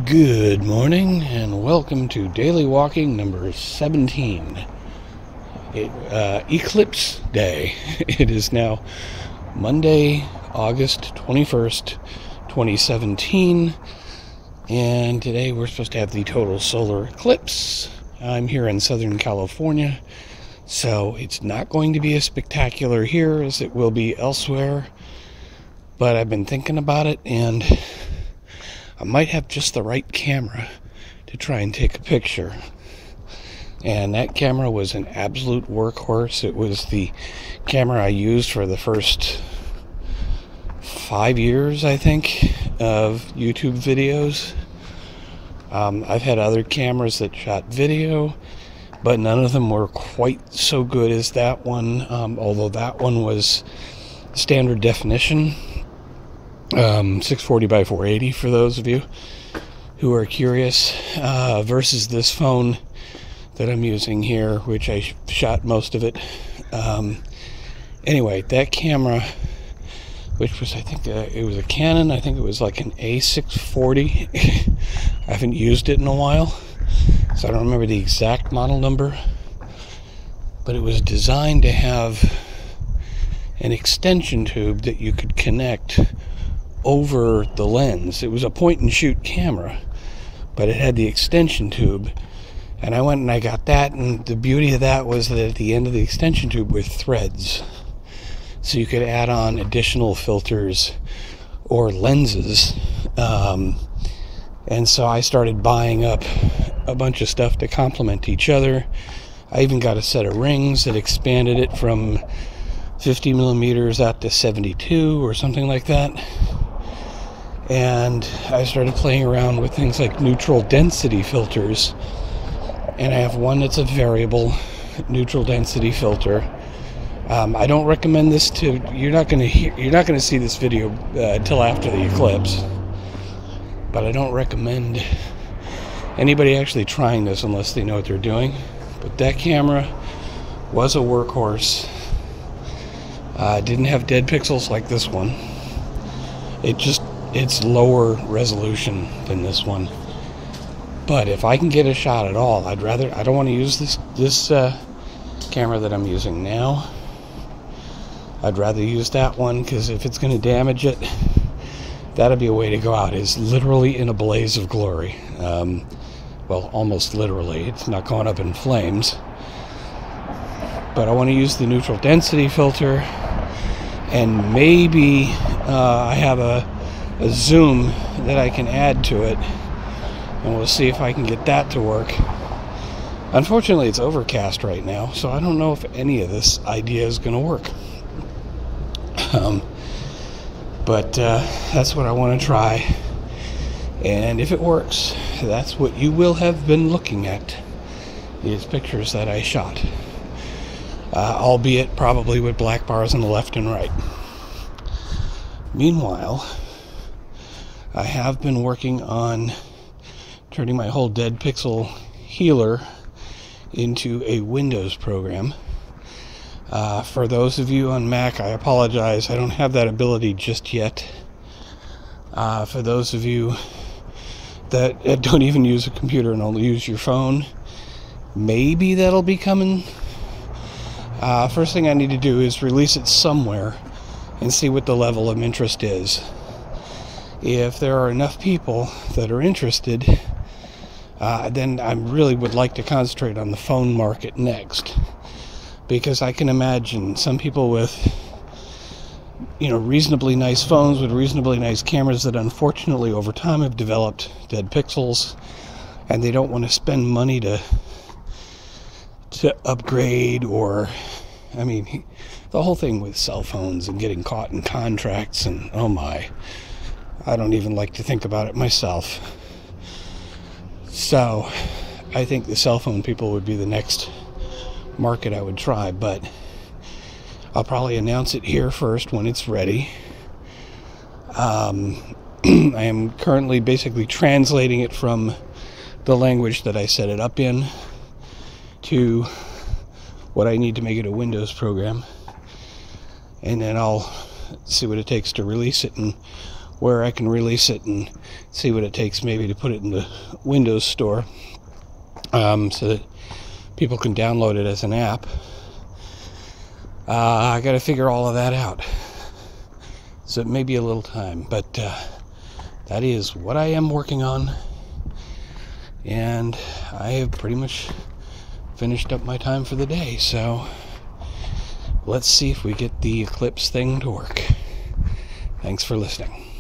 Good morning and welcome to Daily Walking number 17. Eclipse Day. It is now Monday, August 21st, 2017, and today we're supposed to have the total solar eclipse. I'm here in Southern California, so it's not going to be as spectacular here as it will be elsewhere, but I've been thinking about it, and I might have just the right camera to try and take a picture. And that camera was an absolute workhorse. It was the camera I used for the first 5 years, I think, of YouTube videos. I've had other cameras that shot video, but none of them were quite so good as that one, although that one was standard definition. 640 by 480 for those of you who are curious, versus this phone that I'm using here, which I shot most of it. Anyway, that camera, which was, I think, it was a Canon. I think it was like an A640. I haven't used it in a while, so I don't remember the exact model number, but it was designed to have an extension tube that you could connect over the lens. It was a point and shoot camera, but it had the extension tube, and I went and I got that, and the beauty of that was that at the end of the extension tube were threads, so you could add on additional filters or lenses. And so I started buying up a bunch of stuff to complement each other. I even got a set of rings that expanded it from 50 millimeters out to 72 or something like that. And I started playing around with things like neutral density filters, and I have one that's a variable neutral density filter. I don't recommend this to you're not going to see this video until after the eclipse, but I don't recommend anybody actually trying this unless they know what they're doing. But that camera was a workhorse. Didn't have dead pixels like this one. It's lower resolution than this one. But if I can get a shot at all, I don't want to use this camera that I'm using now. I'd rather use that one, because if it's going to damage it, that'll be a way to go out. It's literally in a blaze of glory. Well, almost literally. It's not going up in flames. But I want to use the neutral density filter, and maybe I have a zoom that I can add to it, and we'll see if I can get that to work. Unfortunately, it's overcast right now, so I don't know if any of this idea is going to work. But that's what I want to try, and if it works, that's what you will have been looking at, these pictures that I shot, albeit probably with black bars on the left and right. Meanwhile, I have been working on turning my whole dead pixel healer into a Windows program. For those of you on Mac, I apologize, I don't have that ability just yet. For those of you that don't even use a computer and only use your phone, maybe that'll be coming. First thing I need to do is release it somewhere and see what the level of interest is. If there are enough people that are interested, then I really would like to concentrate on the phone market next, because I can imagine some people with, reasonably nice phones with reasonably nice cameras that unfortunately over time have developed dead pixels, and they don't want to spend money to upgrade, or the whole thing with cell phones and getting caught in contracts, and oh my, I don't even like to think about it myself. So I think the cell phone people would be the next market I would try, but I'll probably announce it here first when it's ready. I am currently basically translating it from the language that I set it up in to what I need to make it a Windows program, and then I'll see what it takes to release it and where I can release it and see what it takes maybe to put it in the Windows Store, so that people can download it as an app. I got to figure all of that out. So it may be a little time, but that is what I am working on. And I have pretty much finished up my time for the day. So let's see if we get the Eclipse thing to work. Thanks for listening.